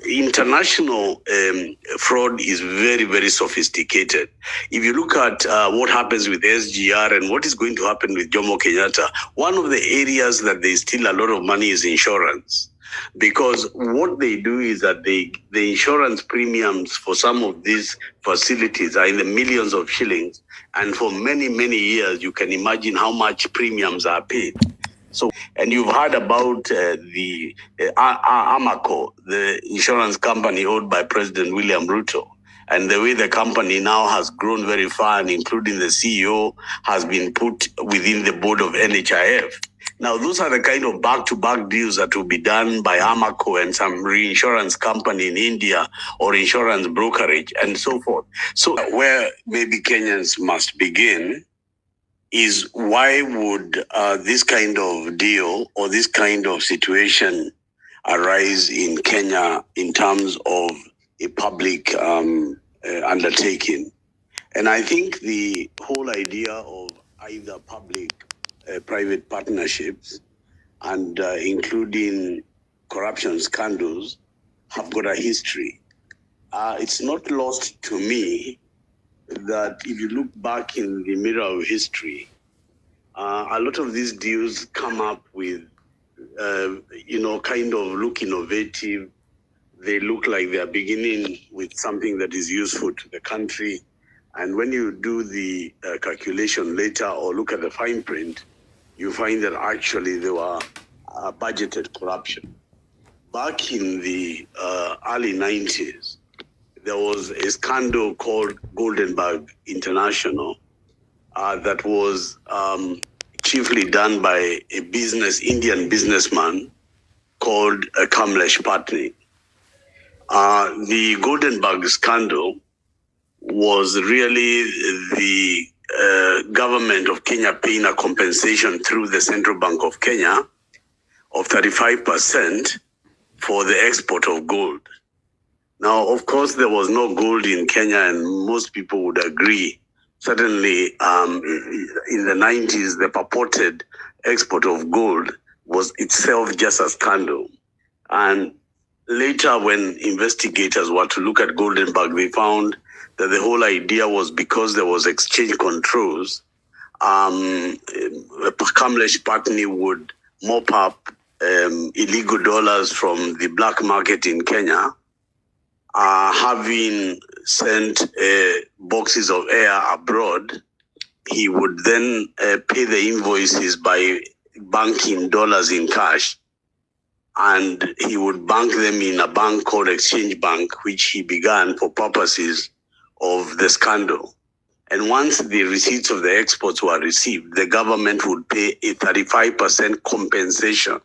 International fraud is very, very sophisticated. If you look at what happens with SGR and what is going to happen with Jomo Kenyatta, one of the areas that there's still a lot of money is insurance. Because what they do is that the insurance premiums for some of these facilities are in the millions of shillings. And for many, many years, you can imagine how much premiums are paid. So, and you've heard about the Amaco, the insurance company owned by President William Ruto, and the way the company now has grown very far, and including the CEO has been put within the board of NHIF. Now, those are the kind of back-to-back deals that will be done by Amaco and some reinsurance company in India or insurance brokerage and so forth. So where maybe Kenyans must begin is why would this kind of deal or this kind of situation arise in Kenya in terms of a public undertaking? And I think the whole idea of either public-private partnerships and including corruption scandals have got a history. It's not lost to me that if you look back in the mirror of history, a lot of these deals come up with, kind of look innovative. They look like they are beginning with something that is useful to the country. And when you do the calculation later or look at the fine print, you find that actually there were budgeted corruption. Back in the early 90s, there was a scandal called Goldenberg International that was chiefly done by a Indian businessman called Kamlesh Patni. The Goldenberg scandal was really the government of Kenya paying a compensation through the Central Bank of Kenya of 35% for the export of gold. Now, of course, there was no gold in Kenya, and most people would agree. Certainly, in the 90s, the purported export of gold was itself just a scandal. And later, when investigators were to look at Goldenberg, they found that the whole idea was because there was exchange controls, Kamlesh Patni would mop up illegal dollars from the black market in Kenya, having sent boxes of air abroad. He would then pay the invoices by banking dollars in cash, and he would bank them in a bank called Exchange Bank, which he began for purposes of the scandal. And once the receipts of the exports were received, the government would pay a 35% compensation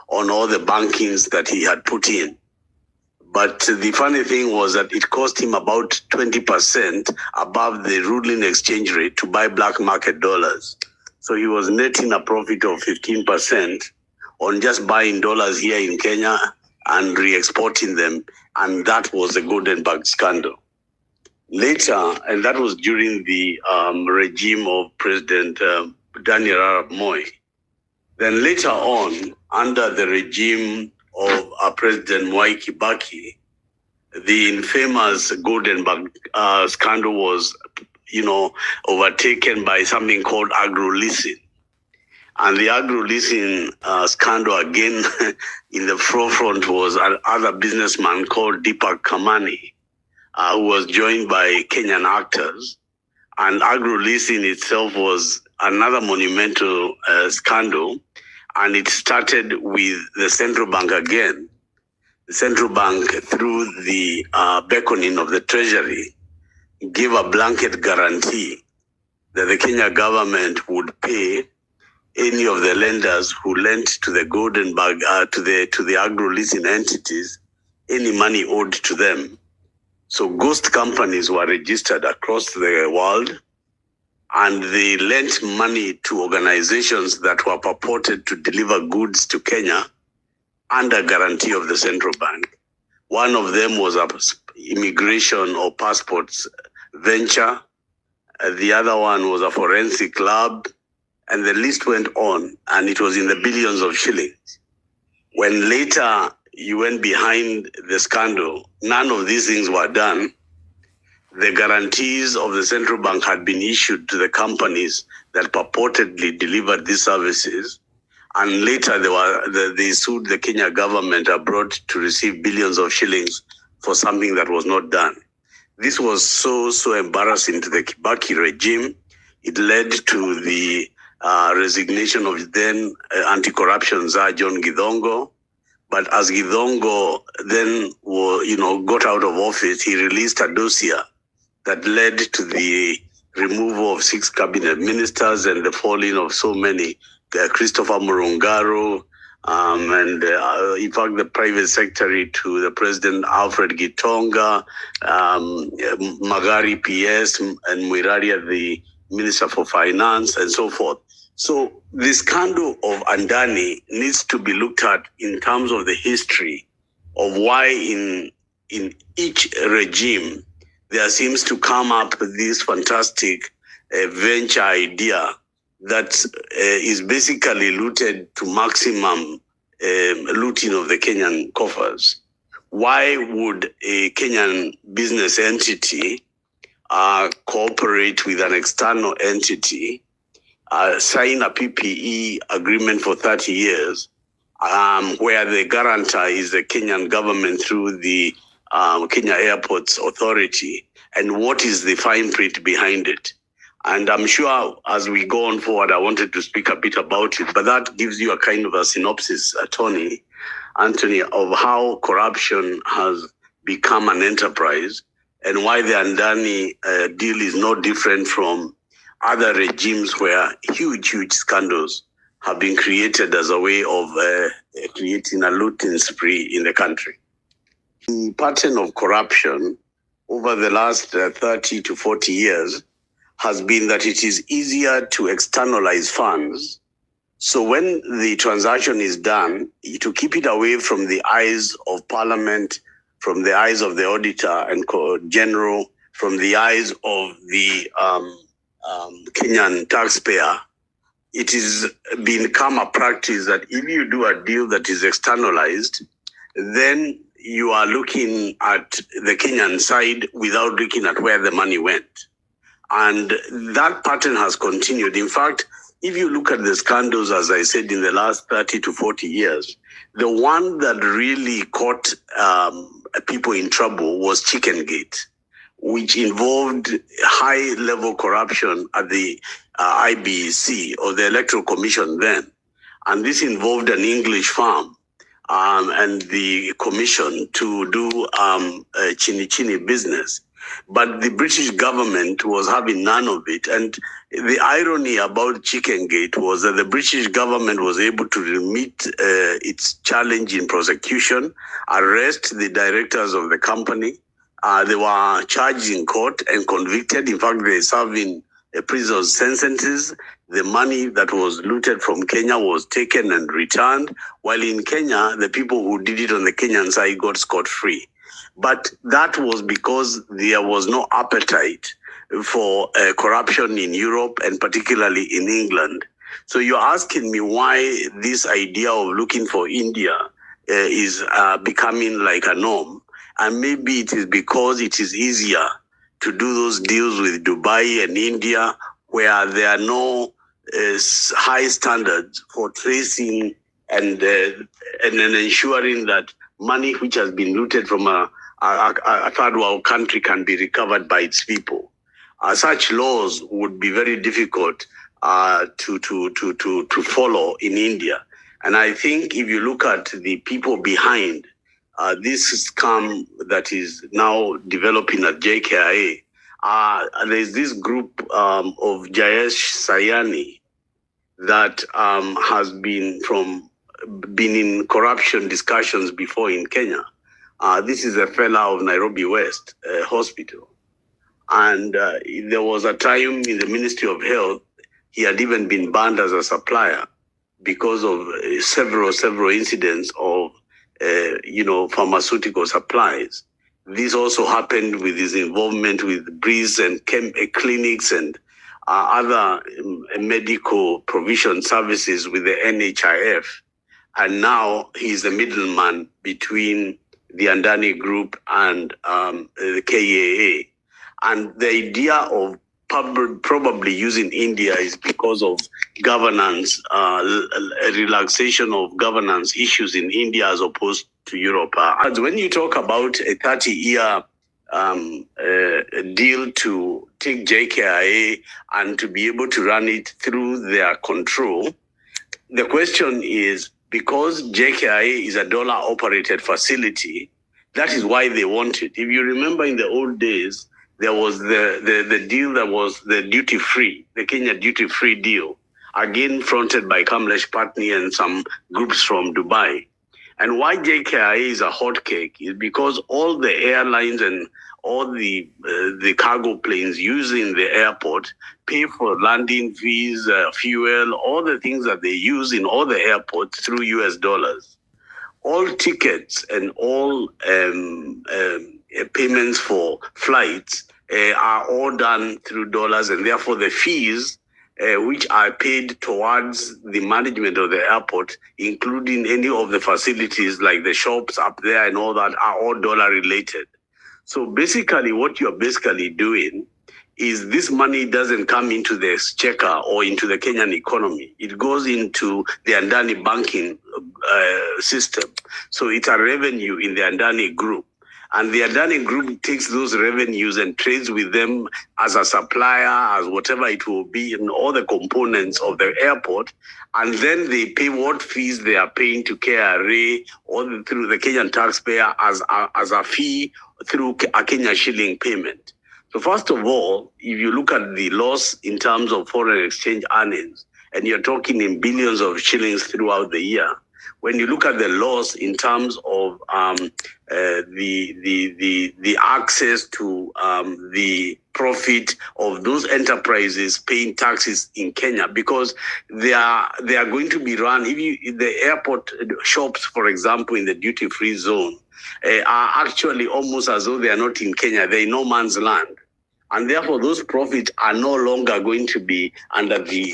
on all the bankings that he had put in. But the funny thing was that it cost him about 20% above the ruling exchange rate to buy black market dollars. So he was netting a profit of 15% on just buying dollars here in Kenya and re-exporting them. And that was the Goldenberg scandal. Later, and that was during the regime of President Daniel Arap Moi. Then later on, under the regime of President Mwai Kibaki, the infamous Goldenberg scandal was, overtaken by something called agro-leasing. And the agro-leasing scandal, again, in the forefront was another businessman called Deepak Kamani, who was joined by Kenyan actors. And agro-leasing itself was another monumental scandal. And it started with the central bank again. The central bank, through the beckoning of the treasury, gave a blanket guarantee that the Kenya government would pay any of the lenders who lent to the Goldenberg, to the agro-leasing entities, any money owed to them. So ghost companies were registered across the world, and they lent money to organizations that were purported to deliver goods to Kenya under guarantee of the central bank. One of them was an immigration or passports venture. The other one was a forensic lab, and the list went on, and it was in the billions of shillings. When later you went behind the scandal, none of these things were done. The guarantees of the central bank had been issued to the companies that purportedly delivered these services. And later they sued the Kenya government abroad to receive billions of shillings for something that was not done. This was so embarrassing to the Kibaki regime. It led to the resignation of then anti-corruption czar John Githongo. But as Githongo then got out of office, he released a dossier that led to the removal of 6 cabinet ministers and the falling of so many, Christopher Murungaro, and in fact the private secretary to the president, Alfred Gitonga, Magari PS, and Mwiraria, the minister for finance, and so forth. So the scandal of ADANI needs to be looked at in terms of the history of why in each regime there seems to come up this fantastic venture idea that is basically looted to maximum looting of the Kenyan coffers. Why would a Kenyan business entity cooperate with an external entity, sign a PPE agreement for 30 years, where the guarantor is the Kenyan government through the Kenya Airports Authority, and what is the fine print behind it? And I'm sure as we go on forward, I wanted to speak a bit about it, but that gives you a kind of a synopsis, Anthony, of how corruption has become an enterprise and why the ADANI deal is no different from other regimes where huge scandals have been created as a way of creating a looting spree in the country. The pattern of corruption over the last 30 to 40 years has been that it is easier to externalize funds. So when the transaction is done, to keep it away from the eyes of Parliament, from the eyes of the auditor and general, from the eyes of the Kenyan taxpayer, it has become a practice that if you do a deal that is externalized, then you are looking at the Kenyan side without looking at where the money went. And that pattern has continued. In fact, if you look at the scandals, as I said, in the last 30 to 40 years, the one that really caught people in trouble was Chicken Gate, which involved high-level corruption at the IBC, or the Electoral Commission then. And this involved an English firm and the commission to do chini business. But the British government was having none of it. And the irony about Chicken Gate was that the British government was able to remit its challenge in prosecution, arrest the directors of the company. They were charged in court and convicted. In fact, they served in prison sentences. The money that was looted from Kenya was taken and returned, while in Kenya, the people who did it on the Kenyan side got scot-free. But that was because there was no appetite for corruption in Europe and particularly in England. So you're asking me why this idea of looking for India is becoming like a norm. And maybe it is because it is easier to do those deals with Dubai and India, where there are no high standards for tracing and ensuring that money which has been looted from a third world country can be recovered by its people. Such laws would be very difficult to follow in India. And I think if you look at the people behind this scam that is now developing at JKIA, there's this group of Jayesh Sayani that has been in corruption discussions before in Kenya. This is a fellow of Nairobi West Hospital. And there was a time in the Ministry of Health, he had even been banned as a supplier because of several incidents of pharmaceutical supplies. This also happened with his involvement with Breeze and clinics and other medical provision services with the NHIF. and now he's the middleman between the ADANI group and the KIA. And the idea of probably using India is because of governance, a relaxation of governance issues in India as opposed to Europe. As when you talk about a 30-year deal to take JKIA and to be able to run it through their control, the question is, because JKIA is a dollar-operated facility, that is why they want it. If you remember in the old days, there was the deal that was the duty-free, the Kenya duty-free deal, again fronted by Kamlesh Patni and some groups from Dubai. And why JKIA is a hotcake is because all the airlines and all the cargo planes using the airport pay for landing fees, fuel, all the things that they use in all the airports through US dollars. All tickets and all payments for flights are all done through dollars, and therefore the fees which are paid towards the management of the airport, including any of the facilities like the shops up there and all that, are all dollar related. So basically what you're basically doing is this money doesn't come into the exchequer or into the Kenyan economy. It goes into the ADANI banking system. So it's a revenue in the ADANI group. And the ADANI group takes those revenues and trades with them as a supplier, as whatever it will be, in all the components of the airport. And then they pay what fees they are paying to KRA or through the Kenyan taxpayer as a fee through a Kenya shilling payment. So first of all, if you look at the loss in terms of foreign exchange earnings, and you're talking in billions of shillings throughout the year, when you look at the loss in terms of the access to the profit of those enterprises paying taxes in Kenya, because they are going to be run. If the airport shops, for example, in the duty-free zone, are actually almost as though they are not in Kenya; they're in no man's land. And therefore, those profits are no longer going to be under the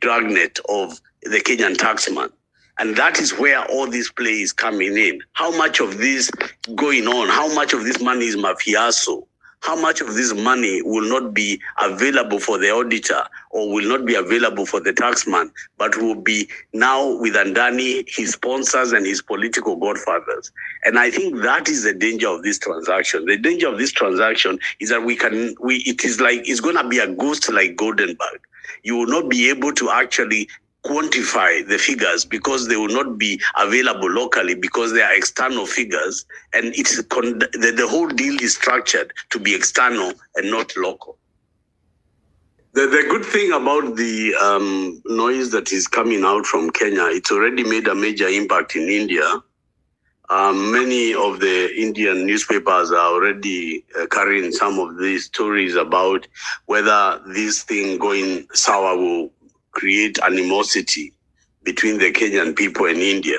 dragnet of the Kenyan taxman. And that is where all this play is coming in. How much of this going on? How much of this money is mafioso? How much of this money will not be available for the auditor or will not be available for the taxman, but will be now with ADANI, his sponsors and his political godfathers? And I think that is the danger of this transaction. The danger of this transaction is that it's going to be a ghost like Goldenberg. You will not be able to actually quantify the figures because they will not be available locally because they are external figures, and the whole deal is structured to be external and not local. The good thing about the noise that is coming out from Kenya, it's already made a major impact in India. Many of the Indian newspapers are already carrying some of these stories about whether this thing going sour will create animosity between the Kenyan people and India.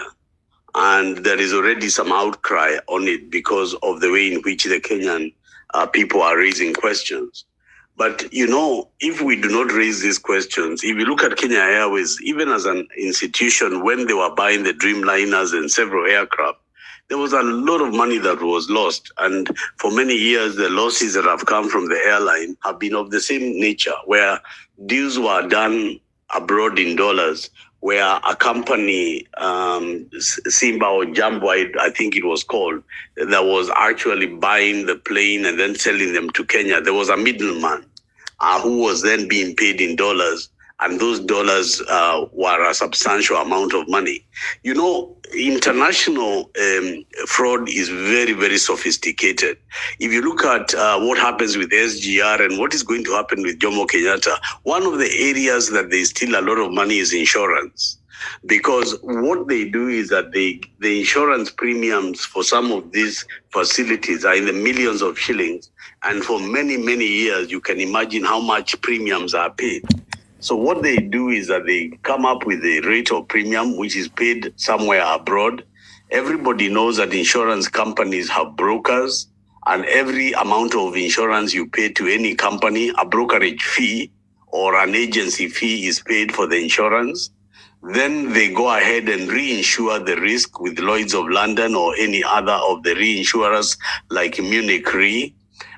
And there is already some outcry on it because of the way in which the Kenyan people are raising questions. But, if we do not raise these questions, if you look at Kenya Airways, even as an institution, when they were buying the Dreamliners and several aircraft, there was a lot of money that was lost. And for many years, the losses that have come from the airline have been of the same nature, where deals were done abroad in dollars, where a company, Simba or Jambo, I think it was called, that was actually buying the plane and then selling them to Kenya. There was a middleman who was then being paid in dollars, and those dollars were a substantial amount of money. International fraud is very, very sophisticated. If you look at what happens with SGR and what is going to happen with Jomo Kenyatta, one of the areas that they steal a lot of money is insurance. Because what they do is that the insurance premiums for some of these facilities are in the millions of shillings. And for many, many years, you can imagine how much premiums are paid. So what they do is that they come up with a rate of premium which is paid somewhere abroad. Everybody knows that insurance companies have brokers, and every amount of insurance you pay to any company, a brokerage fee or an agency fee is paid for the insurance. Then they go ahead and reinsure the risk with Lloyd's of London or any other of the reinsurers like Munich Re.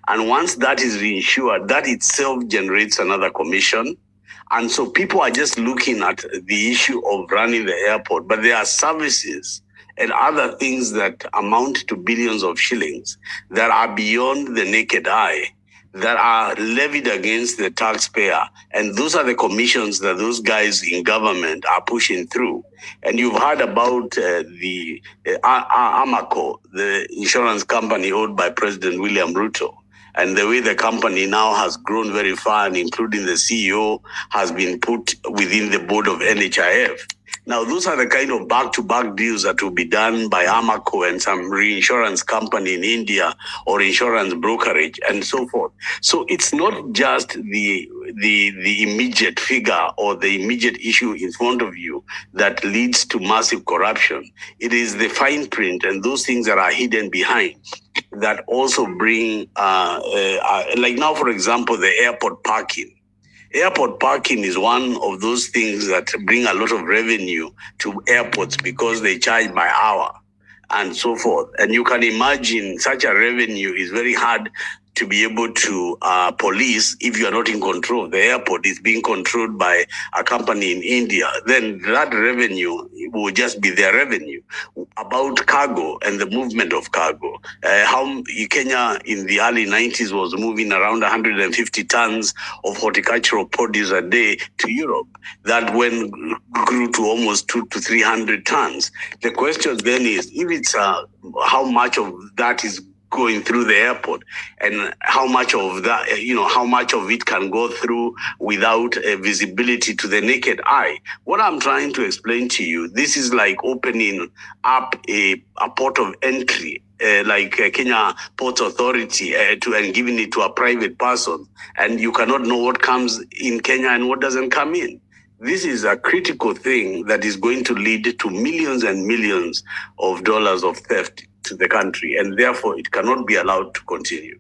And once that is reinsured, that itself generates another commission. And so people are just looking at the issue of running the airport, but there are services and other things that amount to billions of shillings that are beyond the naked eye, that are levied against the taxpayer. And those are the commissions that those guys in government are pushing through. And you've heard about the Amaco, the insurance company owned by President William Ruto. And the way the company now has grown very far, and including the CEO has been put within the board of NHIF. Now, those are the kind of back-to-back deals that will be done by Amaco and some reinsurance company in India or insurance brokerage and so forth. So it's not just the immediate figure or the immediate issue in front of you that leads to massive corruption. It is the fine print and those things that are hidden behind that also bring, like now, for example, the airport parking. Airport parking is one of those things that bring a lot of revenue to airports because they charge by hour and so forth. And you can imagine such a revenue is very hard to be able to police if you are not in control. The airport is being controlled by a company in India. Then that revenue will just be their revenue. About cargo and the movement of cargo, how Kenya in the early 90s was moving around 150 tons of horticultural produce a day to Europe. That when grew to almost 200 to 300 tons. The question then is, if it's how much of that is going through the airport, and how much of that, how much of it can go through without visibility to the naked eye. What I'm trying to explain to you, this is like opening up a port of entry, like Kenya Ports Authority, and giving it to a private person, and you cannot know what comes in Kenya and what doesn't come in. This is a critical thing that is going to lead to millions and millions of dollars of theft to the country, and therefore it cannot be allowed to continue.